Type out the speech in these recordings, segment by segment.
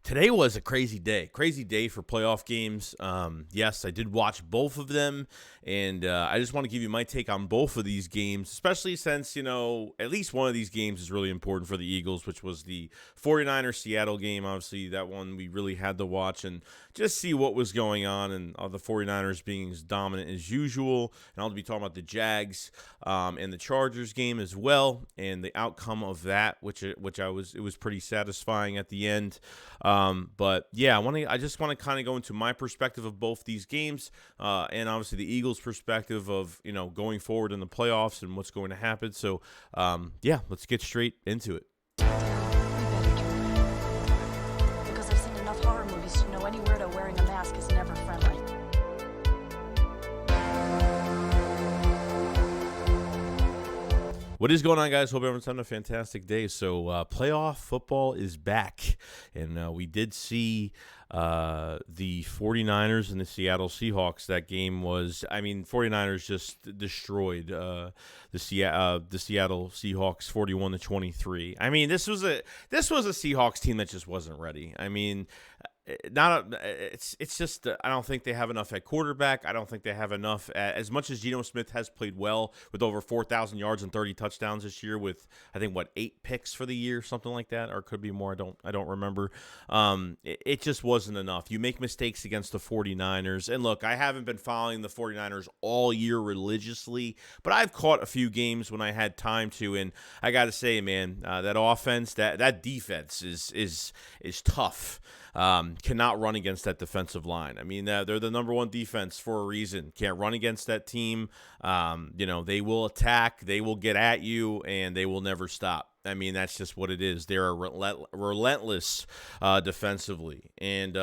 Today was a crazy day for playoff games. Yes, I did watch both of them, and I just want to give you my take on both of these games, especially since, at least one of these games is really important for the Eagles, which was the 49ers Seattle game. Obviously, that one we really had to watch and just see what was going on, and the 49ers being as dominant as usual. And I'll be talking about the JAGS and the Chargers game as well, and the outcome of that, it was pretty satisfying at the end. But yeah, I just want to kind of go into my perspective of both these games, and obviously the Eagles' perspective of, going forward in the playoffs and what's going to happen. So, yeah, let's get straight into it. Because I've seen enough horror movies to know any weirdo wearing a mask is never friendly. What is going on, guys? Hope everyone's having a fantastic day. So playoff football is back, and we did see the 49ers and the Seattle Seahawks. That game was, 49ers just destroyed the Seattle Seahawks 41-23. This was a Seahawks team that just wasn't ready. It's just I don't think they have enough at quarterback. I don't think they have enough as much as Geno Smith has played well with over 4,000 yards and 30 touchdowns this year with, I think, 8 picks for the year, something like that, or it could be more. I don't remember. It just wasn't enough. You make mistakes against the 49ers. And look, I haven't been following the 49ers all year religiously, but I've caught a few games when I had time to, and I got to say, man, that offense, that defense is tough. Cannot run against that defensive line. They're the number one defense for a reason. Can't run against that team. They will attack, they will get at you, and they will never stop. That's just what it is. They're relentless defensively. And,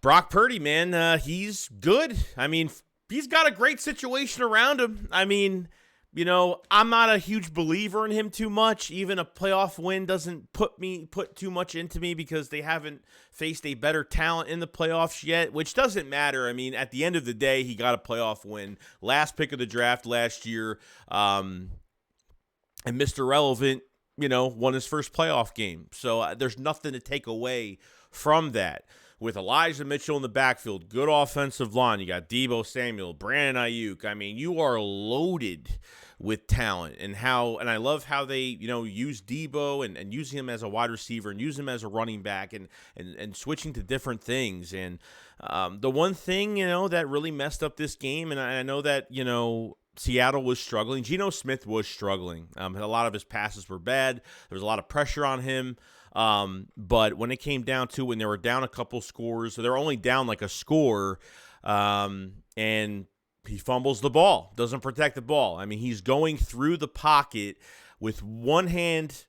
Brock Purdy, man, he's good. He's got a great situation around him. I'm not a huge believer in him too much. Even a playoff win doesn't put too much into me because they haven't faced a better talent in the playoffs yet, which doesn't matter. At the end of the day, he got a playoff win. Last pick of the draft last year, and Mr. Relevant, won his first playoff game. So there's nothing to take away from that. With Elijah Mitchell in the backfield, good offensive line. You got Deebo Samuel, Brandon Ayuk. You are loaded with talent, and I love how they, use Deebo and using him as a wide receiver and use him as a running back and switching to different things. And the one thing, that really messed up this game, and I know that, Seattle was struggling. Geno Smith was struggling. A lot of his passes were bad. There was a lot of pressure on him. But when it came down to when they were down a couple scores, so they're only down like a score, and he fumbles the ball, doesn't protect the ball. He's going through the pocket with one hand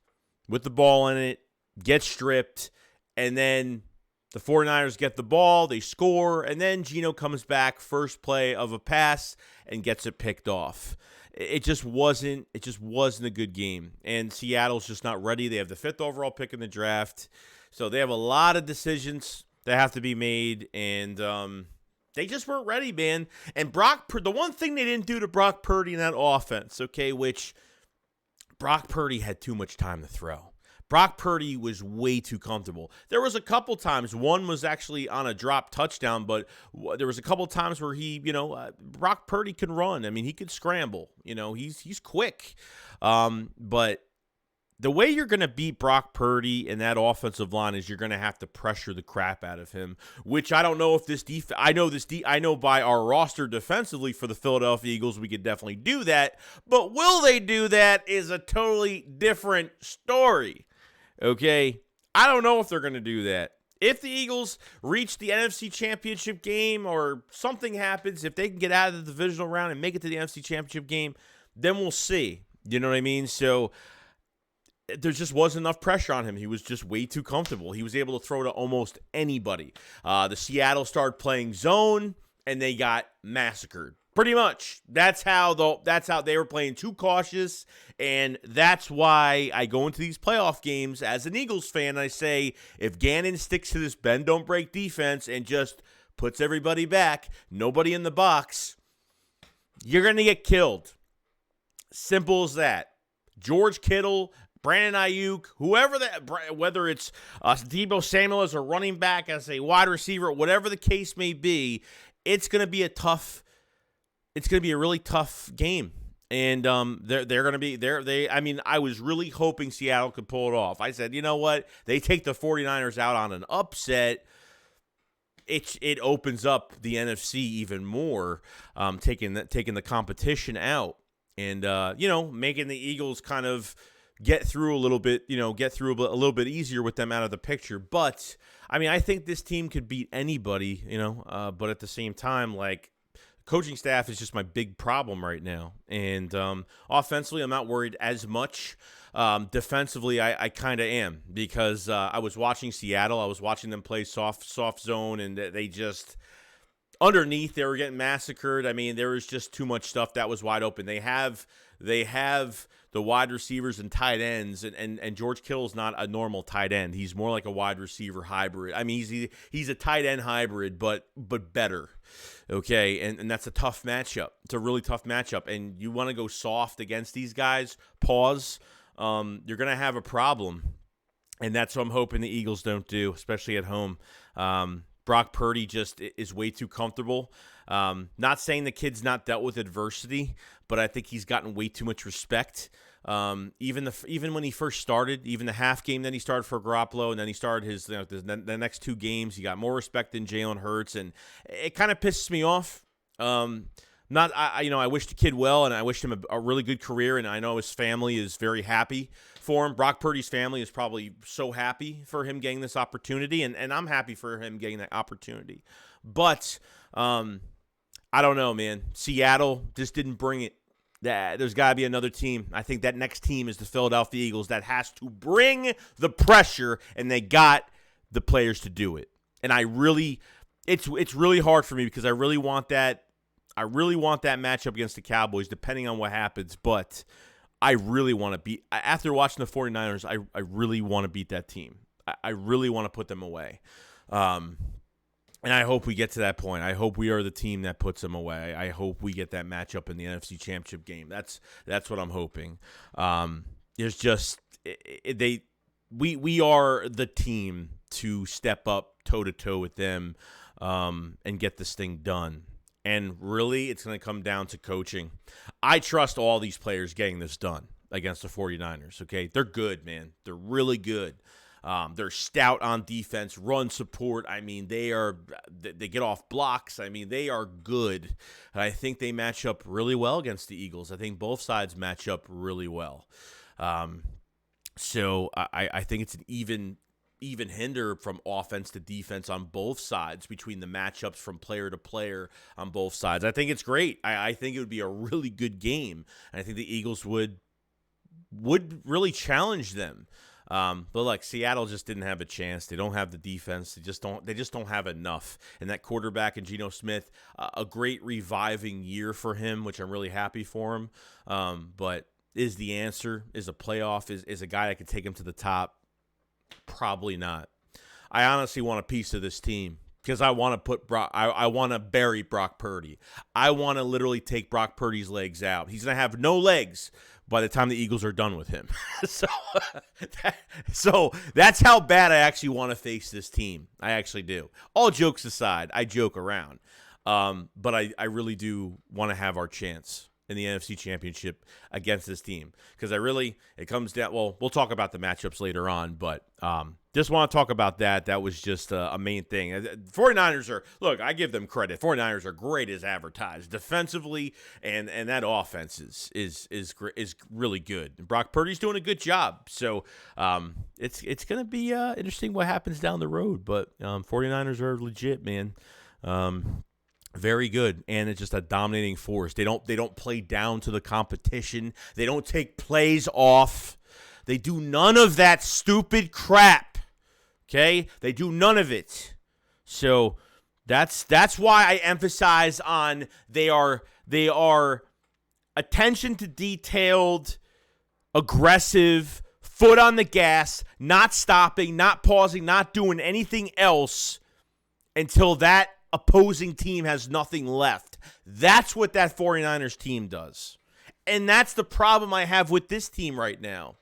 with the ball in it, gets stripped, and then the 49ers get the ball, they score, and then Geno comes back, first play of a pass, and gets it picked off. It just wasn't a good game. And Seattle's just not ready. They have the 5th overall pick in the draft. So they have a lot of decisions that have to be made, and they just weren't ready, man. And the one thing they didn't do to Brock Purdy in that offense, which Brock Purdy had too much time to throw. Brock Purdy was way too comfortable. There was a couple times, one was actually on a drop touchdown, but there was a couple times where he, Brock Purdy can run. He could scramble. He's quick. But the way you're going to beat Brock Purdy in that offensive line is you're going to have to pressure the crap out of him, which I don't know if this defense, I know by our roster defensively for the Philadelphia Eagles, we could definitely do that, but will they do that is a totally different story. Okay, I don't know if they're going to do that. If the Eagles reach the NFC Championship game or something happens, if they can get out of the divisional round and make it to the NFC Championship game, then we'll see. You know what I mean? So there just wasn't enough pressure on him. He was just way too comfortable. He was able to throw to almost anybody. The Seattle started playing zone, and they got massacred. Pretty much. That's how they were playing too cautious, and that's why I go into these playoff games as an Eagles fan. I say, if Gannon sticks to this bend don't break defense and just puts everybody back, nobody in the box, you're going to get killed. Simple as that. George Kittle Brandon Ayuk, whoever that, whether it's Deebo Samuel as a running back, as a wide receiver, whatever the case may be, it's going to be a really tough game. And they're going to be I mean, I was really hoping Seattle could pull it off. I said, you know what? They take the 49ers out on an upset. It opens up the NFC even more, taking the competition out, and making the Eagles kind of get through a little bit easier with them out of the picture. But I mean, I think this team could beat anybody, but at the same time, like, coaching staff is just my big problem right now. And offensively, I'm not worried as much. Defensively, I kind of am, because I was watching Seattle. I was watching them play soft zone, and they just underneath, they were getting massacred. I mean, there was just too much stuff that was wide open. They have the wide receivers and tight ends, and George Kittle's not a normal tight end. He's more like a wide receiver hybrid. I mean, he's a tight end hybrid, but better. Okay, and that's a tough matchup. It's a really tough matchup, and you want to go soft against these guys, pause, you're going to have a problem, and that's what I'm hoping the Eagles don't do, especially at home. Brock Purdy just is way too comfortable. Not saying the kid's not dealt with adversity, but I think he's gotten way too much respect. Even when he first started, even the half game that he started for Garoppolo, and then he started the next 2 games, he got more respect than Jalen Hurts, and it kind of pisses me off. I wish the kid well, and I wish him a really good career, and I know his family is very happy for him. Brock Purdy's family is probably so happy for him getting this opportunity, and I'm happy for him getting that opportunity. But I don't know, man. Seattle just didn't bring it. There's got to be another team. I think that next team is the Philadelphia Eagles that has to bring the pressure, and they got the players to do it. And it's really hard for me, because I really want that matchup against the Cowboys, depending on what happens. But I really want to beat, after watching the 49ers, I really want to beat that team. I really want to put them away. And I hope we get to that point. I hope we are the team that puts them away. I hope we get that matchup in the NFC Championship game. That's what I'm hoping. There's just we are the team to step up toe-to-toe with them and get this thing done. And really, it's going to come down to coaching. I trust all these players getting this done against the 49ers, okay? They're good, man. They're really good. They're stout on defense, run support. I mean, they get off blocks. I mean, they are good. And I think they match up really well against the Eagles. I think both sides match up really well. So I think it's an even hinder from offense to defense on both sides, between the matchups from player to player on both sides. I think it's great. I think it would be a really good game. And I think the Eagles would really challenge them. But like, Seattle just didn't have a chance. They don't have the defense. They just don't have enough. And that quarterback in Geno Smith, a great reviving year for him, which I'm really happy for him. But is the answer, is a playoff, is a guy that could take him to the top? Probably not. I honestly want a piece of this team, because I want to I want to bury Brock Purdy. I want to literally take Brock Purdy's legs out. He's going to have no legs by the time the Eagles are done with him. So that's how bad I actually want to face this team. I actually do. All jokes aside, I joke around. But I really do want to have our chance in the NFC Championship against this team, because it comes down, well, we'll talk about the matchups later on, but just want to talk about that. That was just a main thing. 49ers I give them credit. 49ers are great as advertised defensively, and that offense is really good. And Brock Purdy's doing a good job. So it's going to be interesting what happens down the road, but 49ers are legit, man. Very good, and it's just a dominating force. They don't play down to the competition. They don't take plays off. They do none of that stupid crap. Okay? They do none of it. So that's why I emphasize on they are attention to detailed, aggressive, foot on the gas, not stopping, not pausing, not doing anything else until that opposing team has nothing left. That's what that 49ers team does. And that's the problem I have with this team right now.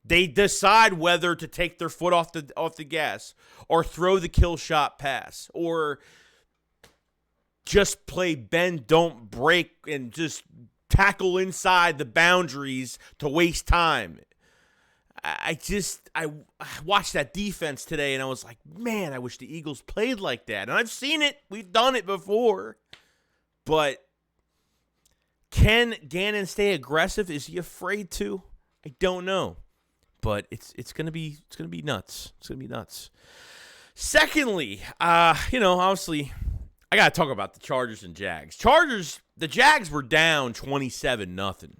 They decide whether to take their foot off the gas or throw the kill shot pass or just play bend, don't break, and just tackle inside the boundaries to waste time. I watched that defense today, and I was like, man, I wish the Eagles played like that. And I've seen it. We've done it before. But can Gannon stay aggressive? Is he afraid to? I don't know. But it's gonna be nuts. It's gonna be nuts. Secondly, obviously, I gotta talk about the Chargers and Jags. The Jags were down 27-0.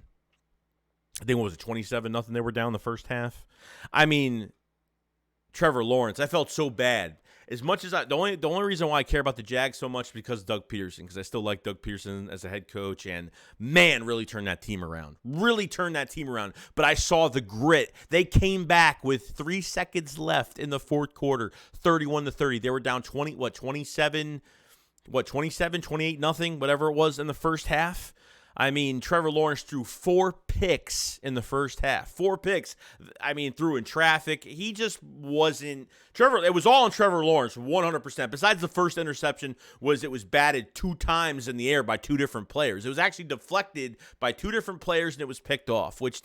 I think, what was it, 27-0 they were down the first half? I mean, Trevor Lawrence, I felt so bad. As much as the only reason why I care about the Jags so much is because of Doug Peterson, because I still like Doug Peterson as a head coach, and man, really turned that team around. But I saw the grit. They came back with 3 seconds left in the fourth quarter, 31-30. They were down 28-0, whatever it was in the first half. I mean, Trevor Lawrence threw 4 picks in the first half. 4 picks. I mean, threw in traffic. He just wasn't – it was all on Trevor Lawrence, 100%. Besides the first interception it was batted 2 times in the air by 2 different players. It was actually deflected by 2 different players, and it was picked off, which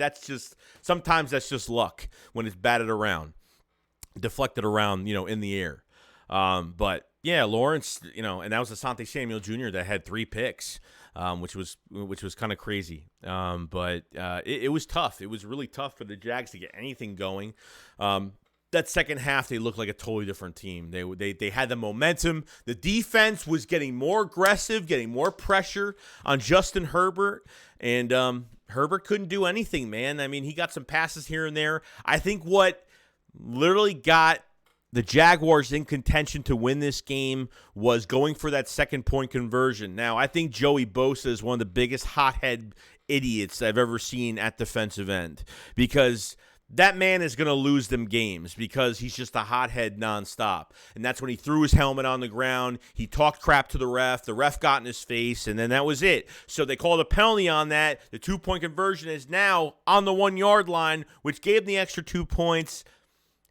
sometimes that's just luck when it's batted around, deflected around, in the air. But, yeah, Lawrence, and that was Asante Samuel Jr. that had 3 picks. Which was kind of crazy. But it was tough. It was really tough for the Jags to get anything going. That second half, they looked like a totally different team. They had the momentum. The defense was getting more aggressive, getting more pressure on Justin Herbert. And Herbert couldn't do anything, man. I mean, he got some passes here and there. I think what literally got the Jaguars in contention to win this game was going for that second-point conversion. Now, I think Joey Bosa is one of the biggest hothead idiots I've ever seen at defensive end, because that man is going to lose them games because he's just a hothead nonstop. And that's when he threw his helmet on the ground. He talked crap to the ref. The ref got in his face, and then that was it. So they called a penalty on that. The 2-point conversion is now on the 1-yard line, which gave them the extra 2 points.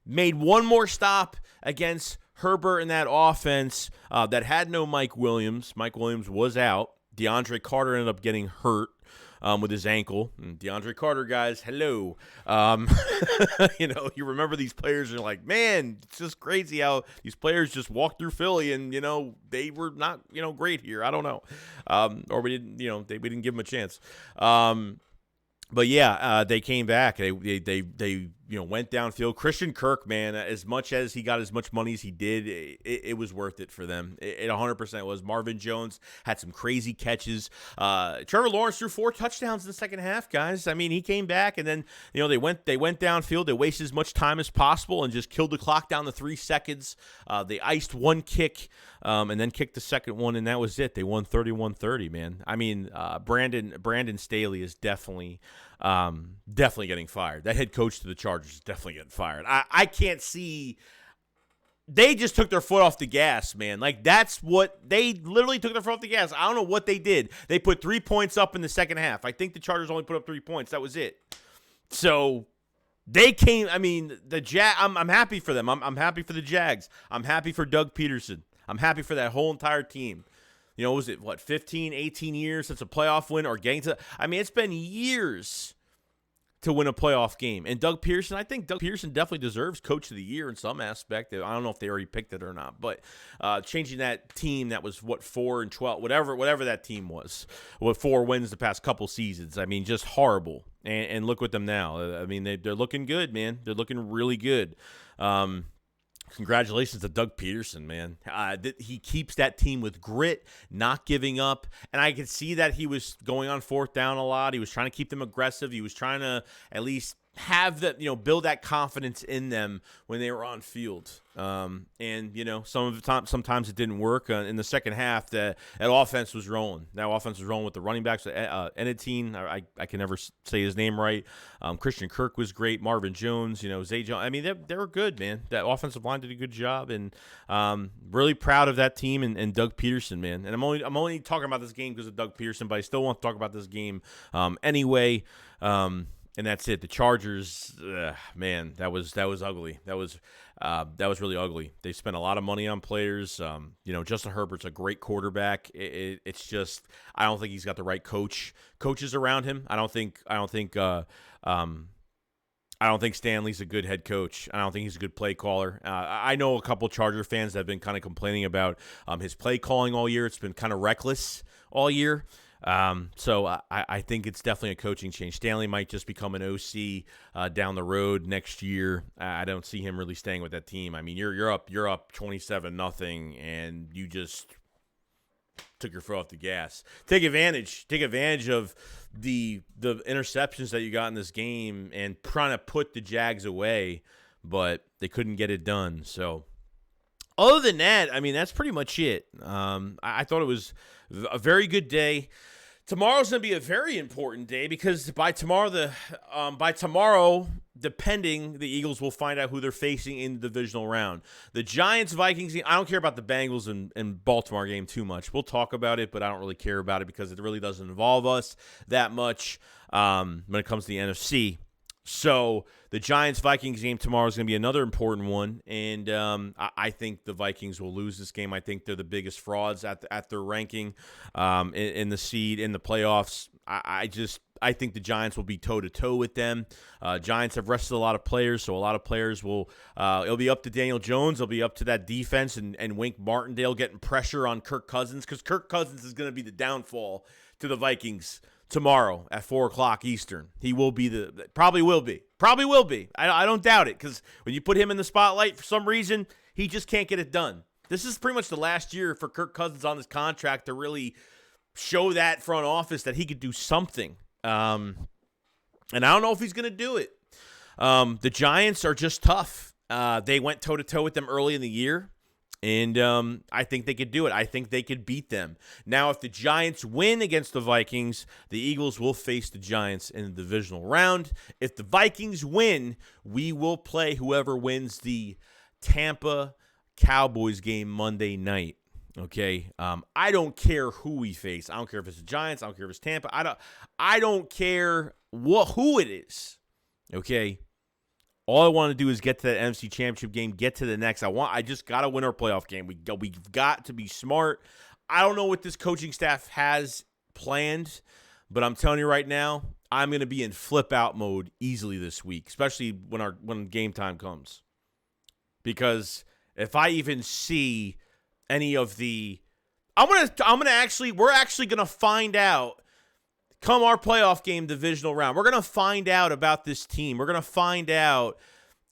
Made one more stop against Herbert in that offense that had no Mike Williams. Mike Williams was out. DeAndre Carter ended up getting hurt with his ankle. And DeAndre Carter, guys, hello. You remember these players, and you're like, man, it's just crazy how these players just walked through Philly and, they were not, great here. I don't know. Or we didn't, we didn't give them a chance. But yeah, they came back. They went downfield. Christian Kirk, man, as much as he got as much money as he did, it was worth it for them. It 100% was. Marvin Jones had some crazy catches. Trevor Lawrence threw 4 touchdowns in the second half, guys. I mean, he came back, and then they went downfield. They wasted as much time as possible and just killed the clock down to 3 seconds. They iced 1 kick. And then kicked the second one, and that was it. They won 31-30, man. I mean, Brandon Staley is definitely getting fired. That head coach to the Chargers is definitely getting fired. I can't see. They just took their foot off the gas, man. Like, that's what they literally took their foot off the gas. I don't know what they did. They put 3 points up in the second half. I think the Chargers only put up 3 points. That was it. So they came. I mean, I'm happy for them. I'm happy for the Jags. I'm happy for Doug Peterson. I'm happy for that whole entire team. Was it, 15, 18 years since a playoff win or getting to – I mean, it's been years to win a playoff game. And Doug Peterson, I think Doug Peterson definitely deserves Coach of the Year in some aspect. I don't know if they already picked it or not. But changing that team that was, 4-12, whatever that team was, 4 wins the past couple seasons. I mean, just horrible. And look with them now. I mean, they're looking good, man. They're looking really good. Congratulations to Doug Peterson, man. He keeps that team with grit, not giving up. And I could see that he was going on 4th down a lot. He was trying to keep them aggressive. He was trying to at least have that, build that confidence in them when they were on field. And sometimes it didn't work. In the second half, that offense was rolling. That offense was rolling with the running backs. Enetine, I can never say his name right. Christian Kirk was great. Marvin Jones, Zay Jones. I mean, they were good, man. That offensive line did a good job, and really proud of that team and Doug Peterson, man. And I'm only talking about this game because of Doug Peterson, but I still want to talk about this game anyway. and that's it. The Chargers, man, that was ugly. That was really ugly. They spent a lot of money on players. Justin Herbert's a great quarterback. It's just I don't think he's got the right coaches around him. I don't think Stanley's a good head coach. I don't think he's a good play caller. I know a couple Charger fans that have been kind of complaining about his play calling all year. It's been kind of reckless all year. So I think it's definitely a coaching change. Stanley might just become an OC down the road next year. I don't see him really staying with that team. I mean, you're up 27-0, and you just took your foot off the gas. Take advantage of the interceptions that you got in this game and trying to put the Jags away, but they couldn't get it done. So other than that, I mean, that's pretty much it. I thought it was a very good day. Tomorrow's going to be a very important day because by tomorrow, depending, the Eagles will find out who they're facing in the divisional round. The Giants-Vikings game, I don't care about the Bengals and Baltimore game too much. We'll talk about it, but I don't really care about it because it really doesn't involve us that much when it comes to the NFC. So the Giants-Vikings game tomorrow is going to be another important one, and I think the Vikings will lose this game. I think they're the biggest frauds at their ranking in the seed in the playoffs. I think the Giants will be toe-to-toe with them. Giants have rested a lot of players, so a lot of players will it'll be up to Daniel Jones. It'll be up to that defense and Wink Martindale getting pressure on Kirk Cousins because Kirk Cousins is going to be the downfall to the Vikings tomorrow at 4 o'clock Eastern. He will be probably will be. I don't doubt it because when you put him in the spotlight for some reason, he just can't get it done. This is pretty much the last year for Kirk Cousins on this contract to really show that front office that he could do something. And I don't know if he's going to do it. The Giants are just tough. They went toe-to-toe with them early in the year. And I think they could do it. I think they could beat them. Now, if the Giants win against the Vikings, the Eagles will face the Giants in the divisional round. If the Vikings win, we will play whoever wins the Tampa Cowboys game Monday night. Okay? I don't care who we face. I don't care if it's the Giants. I don't care if it's Tampa. I don't care who it is. Okay? All I want to do is get to that NFC Championship game, get to the next. I just got to win our playoff game. We've got to be smart. I don't know what this coaching staff has planned, but I'm telling you right now, I'm going to be in flip-out mode easily this week, especially when game time comes. Because if I even see any of we're actually going to find out come our playoff game divisional round. We're going to find out about this team. We're going to find out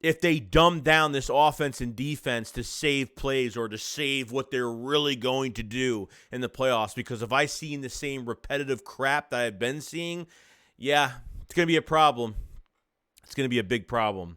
if they dumb down this offense and defense to save plays or to save what they're really going to do in the playoffs. Because if I see the same repetitive crap that I've been seeing, yeah, it's going to be a problem. It's going to be a big problem.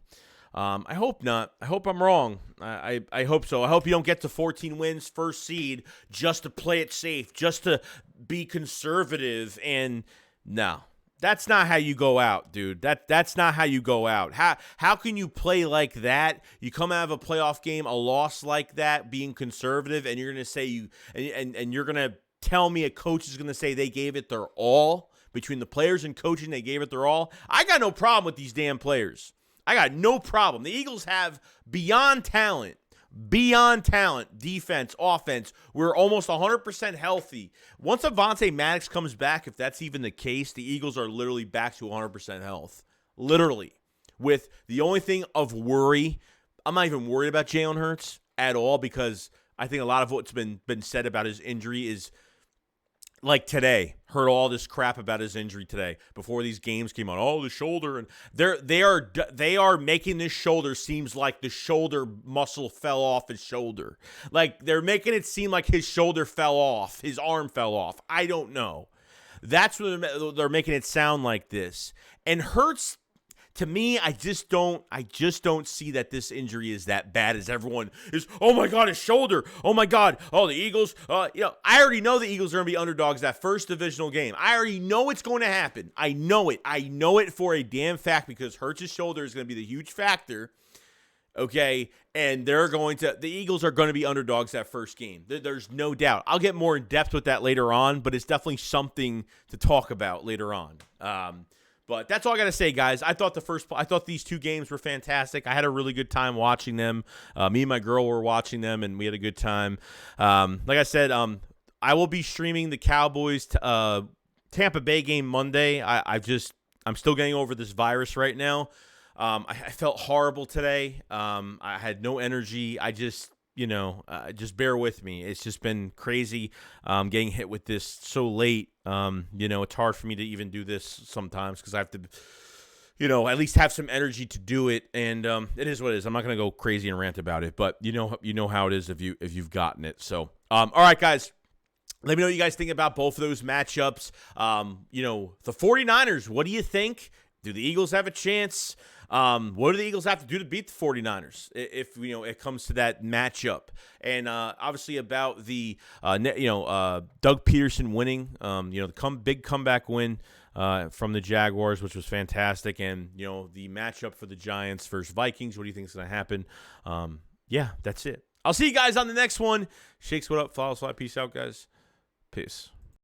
I hope not. I hope I'm wrong. I hope so. I hope you don't get to 14 wins, first seed, just to play it safe, just to be conservative. And no, that's not how you go out, dude. That's not how you go out. How can you play like that? You come out of a playoff game, a loss like that, being conservative, and you're going to say and you're going to tell me a coach is going to say they gave it their all? Between the players and coaching, they gave it their all. I got no problem with these damn players. I got no problem. The Eagles have beyond talent, defense, offense. We're almost 100% healthy. Once Avonte Maddox comes back, if that's even the case, the Eagles are literally back to 100% health. Literally. With the only thing of worry, I'm not even worried about Jalen Hurts at all because I think a lot of what's been said about his injury is like today. Heard all this crap about his injury today before these games came on. Oh, the shoulder, and they are making this shoulder seems like the shoulder muscle fell off his shoulder. Like they're making it seem like his shoulder fell off, his arm fell off. I don't know. That's what they're making it sound like this. And Hurts, to me, I just don't see that this injury is that bad as everyone is. Oh my God, his shoulder. Oh my God. Oh, the Eagles. I already know the Eagles are going to be underdogs that first divisional game. I already know it's going to happen. I know it. I know it for a damn fact because Hurts' shoulder is going to be the huge factor. Okay, and the Eagles are going to be underdogs that first game. There's no doubt. I'll get more in depth with that later on, but it's definitely something to talk about later on. But that's all I got to say, guys. I thought these two games were fantastic. I had a really good time watching them. Me and my girl were watching them, and we had a good time. Like I said, I will be streaming the Cowboys Tampa Bay game Monday. I'm still getting over this virus right now. I felt horrible today. I had no energy. Just bear with me. It's just been crazy getting hit with this so late. It's hard for me to even do this sometimes because I have to, at least have some energy to do it. And it is what it is. I'm not going to go crazy and rant about it, but you know how it is if you've gotten it. So, all right, guys. Let me know what you guys think about both of those matchups. The 49ers, what do you think? Do the Eagles have a chance? What do the Eagles have to do to beat the 49ers if it comes to that matchup? And obviously about the Doug Peterson winning, the big comeback win from the Jaguars, which was fantastic, and the matchup for the Giants versus Vikings. What do you think is going to happen? Yeah, that's it. I'll see you guys on the next one. Shakes, what up? Follow us. Peace out, guys. Peace.